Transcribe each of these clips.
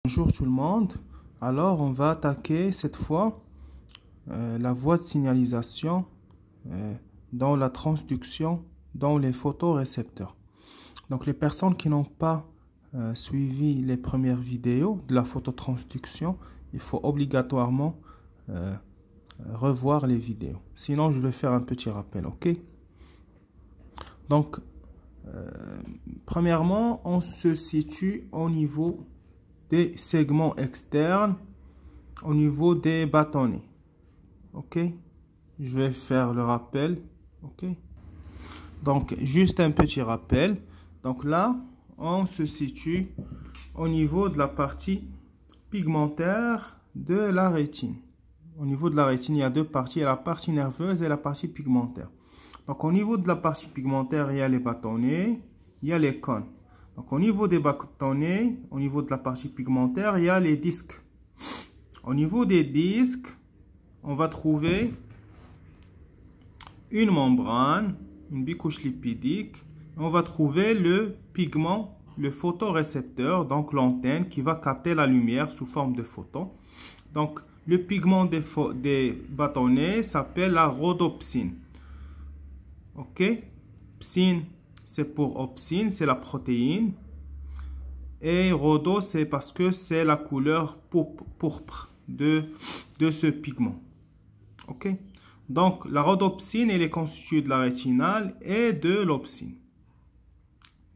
Bonjour tout le monde. Alors on va attaquer cette fois la voie de signalisation dans la transduction dans les photorécepteurs. Donc les personnes qui n'ont pas suivi les premières vidéos de la phototransduction, il faut obligatoirement revoir les vidéos. Sinon je vais faire un petit rappel, ok? Donc premièrement, on se situe au niveau des segments externes, au niveau des bâtonnets. Ok, je vais faire le rappel. Ok, donc juste un petit rappel. Donc là on se situe au niveau de la partie pigmentaire de la rétine. Au niveau de la rétine, il y a deux parties, la partie nerveuse et la partie pigmentaire. Donc au niveau de la partie pigmentaire, il y a les bâtonnets, il y a les cônes. Donc au niveau des bâtonnets, au niveau de la partie pigmentaire, il y a les disques. Au niveau des disques, on va trouver une membrane, une bicouche lipidique. On va trouver le pigment, le photorécepteur, donc l'antenne qui va capter la lumière sous forme de photon. Donc le pigment des bâtonnets s'appelle la rhodopsine. Ok, psine, c'est pour opsine, c'est la protéine. Et rhodo, c'est parce que c'est la couleur pourpre de ce pigment. Ok, donc la rhodopsine, elle est constituée de la rétinale et de l'opsine.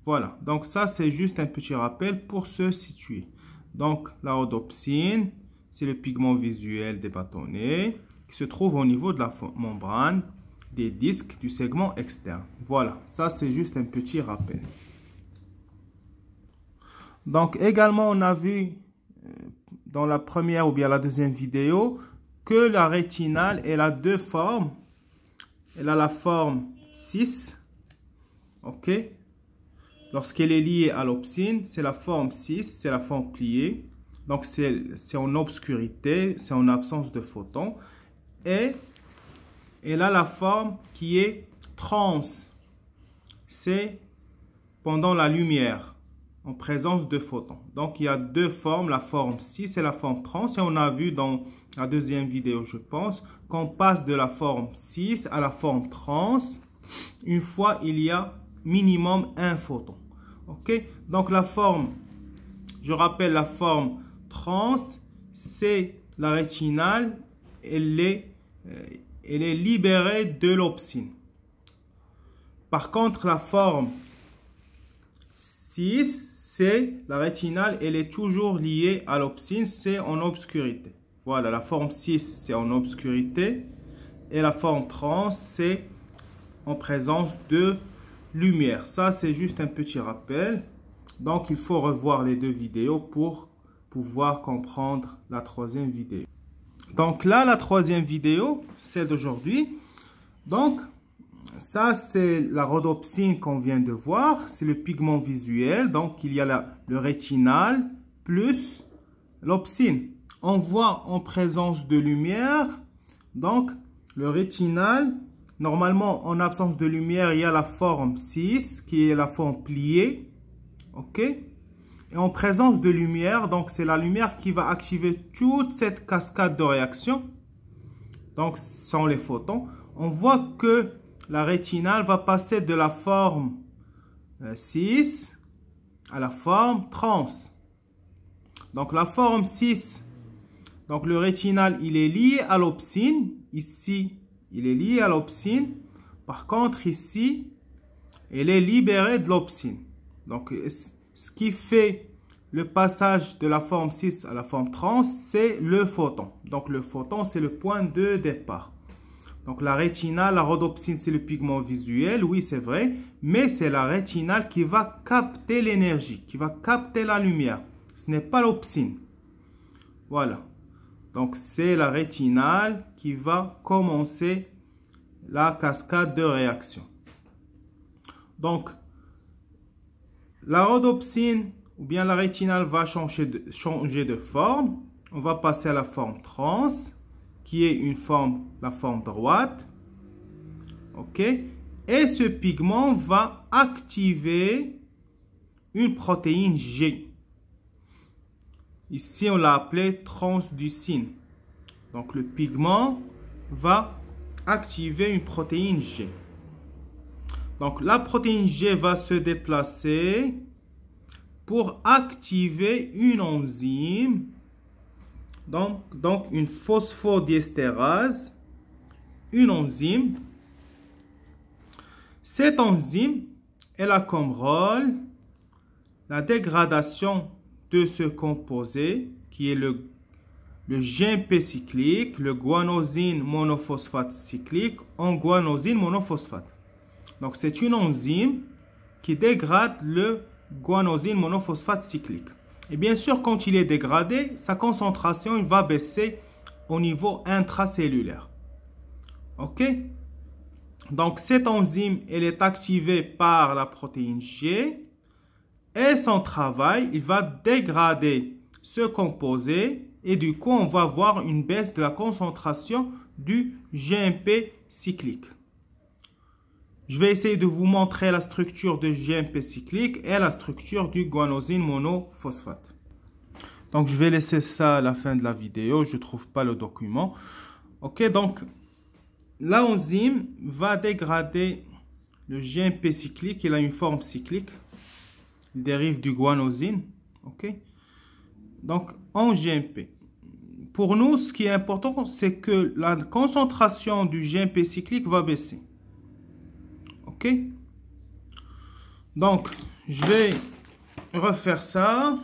Voilà, donc ça c'est juste un petit rappel pour se situer. Donc la rhodopsine, c'est le pigment visuel des bâtonnets qui se trouve au niveau de la membrane des disques du segment externe. Voilà, ça c'est juste un petit rappel. Donc également on a vu dans la première ou bien la deuxième vidéo que la rétinale elle a deux formes. Elle a la forme 6, ok. Lorsqu'elle est liée à l'opsine, c'est la forme 6, c'est la forme pliée. Donc c'est en obscurité, c'est en absence de photons. Et elle a la forme qui est trans, c'est pendant la lumière, en présence de photons. Donc il y a deux formes, la forme 6 et la forme trans. Et on a vu dans la deuxième vidéo, je pense, qu'on passe de la forme 6 à la forme trans une fois il y a minimum un photon. Ok, donc la forme, je rappelle la forme trans, c'est la rétinale, elle est libérée de l'opsine. Par contre, la forme 6, c'est la rétinale, elle est toujours liée à l'opsine, c'est en obscurité. Voilà, la forme 6, c'est en obscurité. Et la forme trans, c'est en présence de lumière. Ça, c'est juste un petit rappel. Donc, il faut revoir les deux vidéos pour pouvoir comprendre la troisième vidéo. Donc là, la troisième vidéo, c'est d'aujourd'hui. Donc, ça, c'est la rhodopsine qu'on vient de voir. C'est le pigment visuel. Donc, il y a le rétinal plus l'opsine. On voit en présence de lumière. Donc, le rétinal, normalement, en absence de lumière, il y a la forme 6, qui est la forme pliée. OK? Et en présence de lumière, donc c'est la lumière qui va activer toute cette cascade de réactions. Donc, ce sont les photons. On voit que la rétinale va passer de la forme 6 à la forme trans. Donc, la forme 6, donc le rétinal, il est lié à l'opsine. Ici, il est lié à l'opsine. Par contre, ici, elle est libérée de l'opsine. Donc, ce qui fait le passage de la forme 6 à la forme trans, c'est le photon. Donc, le photon, c'est le point de départ. Donc, la rétinale, la rhodopsine, c'est le pigment visuel, oui, c'est vrai. Mais c'est la rétinale qui va capter l'énergie, qui va capter la lumière. Ce n'est pas l'opsine. Voilà. Donc, c'est la rétinale qui va commencer la cascade de réaction. Donc, la rhodopsine ou bien la rétinale va changer de forme. On va passer à la forme trans, qui est la forme droite. OK? Et ce pigment va activer une protéine G. Ici, on l'a appelé transducine. Donc, le pigment va activer une protéine G. Donc, la protéine G va se déplacer pour activer une enzyme, donc une phosphodiesterase, une enzyme. Cette enzyme, elle a comme rôle la dégradation de ce composé qui est le GMP cyclique, le guanosine monophosphate cyclique en guanosine monophosphate. Donc, c'est une enzyme qui dégrade le guanosine monophosphate cyclique. Et bien sûr, quand il est dégradé, sa concentration il va baisser au niveau intracellulaire. OK? Donc, cette enzyme, elle est activée par la protéine G et son travail, il va dégrader ce composé et du coup, on va voir une baisse de la concentration du GMP cyclique. Je vais essayer de vous montrer la structure de GMP cyclique et la structure du guanosine monophosphate. Donc, je vais laisser ça à la fin de la vidéo. Je ne trouve pas le document. OK, donc, l'enzyme va dégrader le GMP cyclique. Il a une forme cyclique. Il dérive du guanosine. OK, donc, en GMP. Pour nous, ce qui est important, c'est que la concentration du GMP cyclique va baisser. OK? Donc, je vais refaire ça.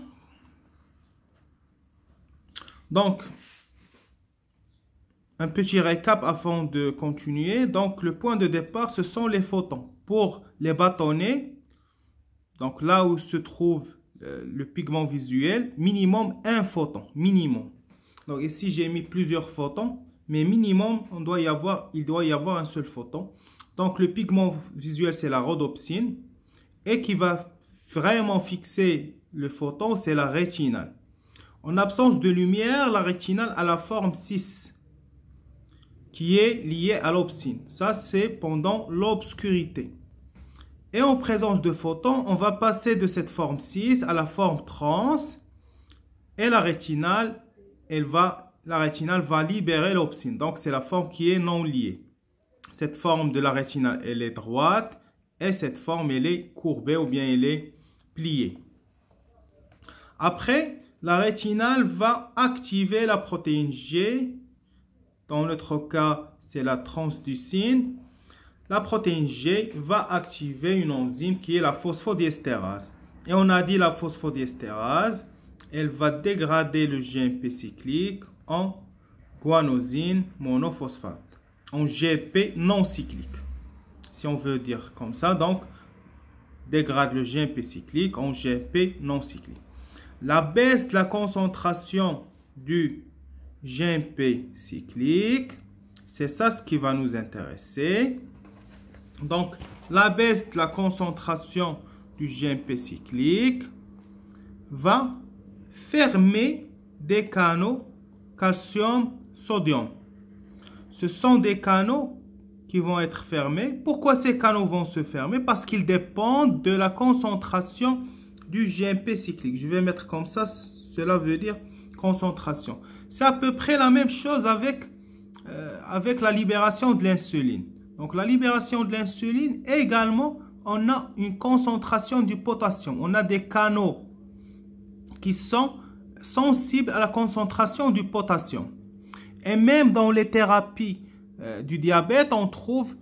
Donc, un petit récap avant de continuer. Donc, le point de départ, ce sont les photons. Pour les bâtonnets, donc là où se trouve le pigment visuel, minimum un photon. Minimum. Donc, ici, j'ai mis plusieurs photons. Mais minimum, il doit y avoir un seul photon. Donc, le pigment visuel, c'est la rhodopsine. Et qui va vraiment fixer le photon, c'est la rétinale. En absence de lumière, la rétinale a la forme 6, qui est liée à l'opsine. Ça, c'est pendant l'obscurité. Et en présence de photons, on va passer de cette forme 6 à la forme trans. Et la rétinale va libérer l'opsine. Donc, c'est la forme qui est non liée. Cette forme de la rétinale, elle est droite et cette forme, elle est courbée ou bien elle est pliée. Après, la rétinale va activer la protéine G. Dans notre cas, c'est la transducine. La protéine G va activer une enzyme qui est la phosphodiesterase. Et on a dit la phosphodiesterase, elle va dégrader le GMP cyclique en guanosine monophosphate. En GP non cyclique, si on veut dire comme ça. Donc, dégrade le GMP cyclique en GP non cyclique. La baisse de la concentration du GMP cyclique, c'est ça ce qui va nous intéresser. Donc, la baisse de la concentration du GMP cyclique va fermer des canaux calcium-sodium. Ce sont des canaux qui vont être fermés. Pourquoi ces canaux vont se fermer? Parce qu'ils dépendent de la concentration du GMP cyclique. Je vais mettre comme ça, cela veut dire concentration. C'est à peu près la même chose avec la libération de l'insuline. Donc la libération de l'insuline, également, on a une concentration du potassium. On a des canaux qui sont sensibles à la concentration du potassium. Et même dans les thérapies du diabète, on trouve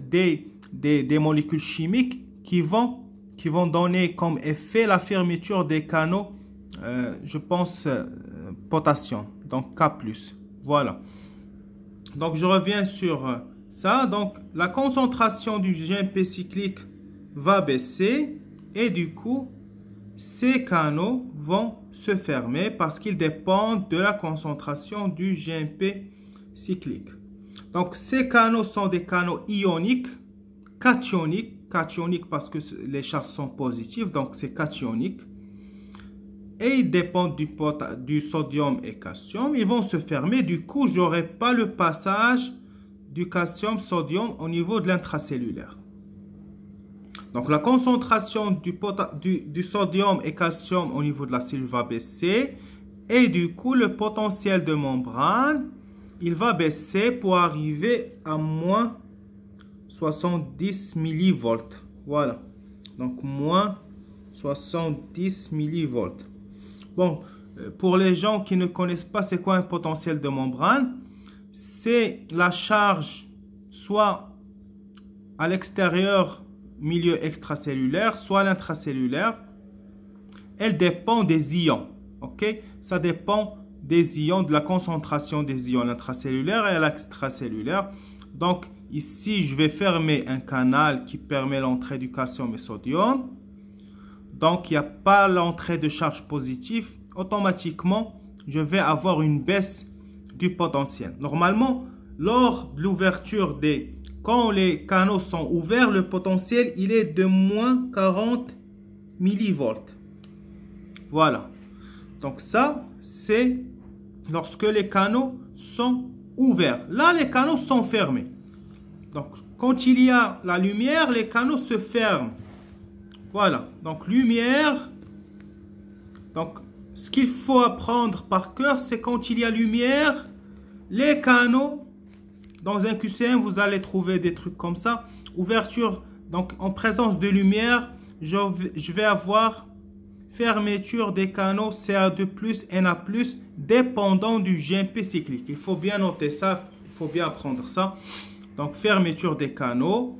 des molécules chimiques qui vont donner comme effet la fermeture des canaux, je pense, potassium, donc K+. Voilà. Donc, je reviens sur ça. Donc, la concentration du GMP cyclique va baisser et du coup, ces canaux vont se fermer parce qu'ils dépendent de la concentration du GMP cyclique. Donc, ces canaux sont des canaux ioniques, cationiques. Cationiques parce que les charges sont positives, donc c'est cationique. Et ils dépendent du sodium et calcium. Ils vont se fermer. Du coup, je n'aurai pas le passage du calcium-sodium au niveau de l'intracellulaire. Donc, la concentration du sodium et calcium au niveau de la cellule va baisser Et du coup, le potentiel de membrane, il va baisser pour arriver à moins 70 millivolts. Voilà. Donc, moins 70 millivolts. Bon, pour les gens qui ne connaissent pas c'est quoi un potentiel de membrane, c'est la charge soit à l'extérieur, milieu extracellulaire, soit à l'intracellulaire. Elle dépend des ions. Ok? Ça dépend des ions, de la concentration des ions intracellulaires et à l'extracellulaire. Donc, ici, je vais fermer un canal qui permet l'entrée du calcium et sodium. Donc, il n'y a pas l'entrée de charge positive. Automatiquement, je vais avoir une baisse du potentiel. Normalement, lors de l'ouverture quand les canaux sont ouverts, le potentiel, il est de moins 40 millivolts. Voilà. Donc ça, c'est lorsque les canaux sont ouverts. Là, les canaux sont fermés. Donc, quand il y a la lumière, les canaux se ferment. Voilà. Donc, lumière. Donc, ce qu'il faut apprendre par cœur, c'est quand il y a lumière, les canaux, dans un QCM, vous allez trouver des trucs comme ça. Ouverture, donc en présence de lumière, je vais avoir fermeture des canaux CA2+, Na+, dépendant du GMP cyclique. Il faut bien noter ça, il faut bien apprendre ça. Donc, fermeture des canaux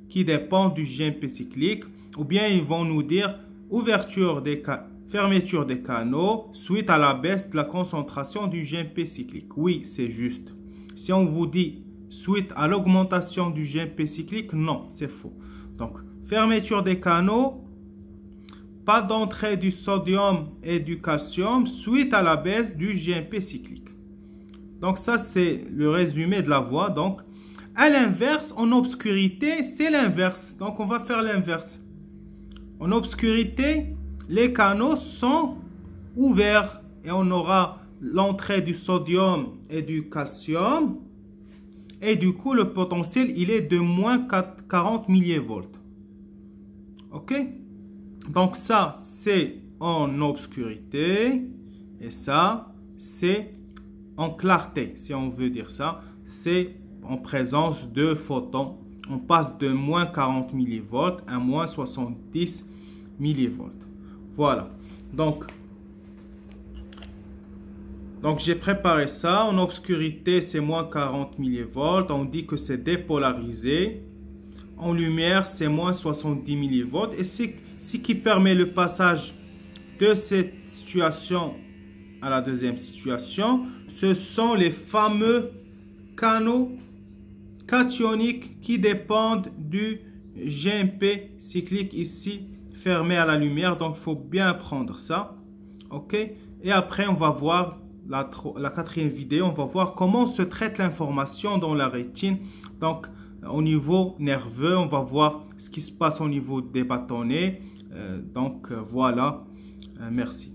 qui dépend du GMP cyclique. Ou bien, ils vont nous dire fermeture des canaux suite à la baisse de la concentration du GMP cyclique. Oui, c'est juste. Si on vous dit suite à l'augmentation du GMP cyclique, non, c'est faux. Donc, fermeture des canaux, pas d'entrée du sodium et du calcium suite à la baisse du GMP cyclique. Donc, ça, c'est le résumé de la voie. Donc, à l'inverse, en obscurité, c'est l'inverse. Donc, on va faire l'inverse. En obscurité, les canaux sont ouverts et on aura l'entrée du sodium et du calcium. Et du coup, le potentiel, il est de moins 40 millivolts. OK? Donc ça, c'est en obscurité. Et ça, c'est en clarté, si on veut dire ça. C'est en présence de photons. On passe de moins 40 millivolts à moins 70 millivolts. Voilà. Donc j'ai préparé ça. En obscurité, c'est moins 40 millivolts. On dit que c'est dépolarisé. En lumière, c'est moins 70 millivolts. Et ce qui permet le passage de cette situation à la deuxième situation, ce sont les fameux canaux cationiques qui dépendent du GMP cyclique ici, fermé à la lumière. Donc, il faut bien apprendre ça. OK? Et après, on va voir la quatrième vidéo. On va voir comment se traite l'information dans la rétine. Donc, au niveau nerveux, on va voir ce qui se passe au niveau des bâtonnets. Voilà. Merci.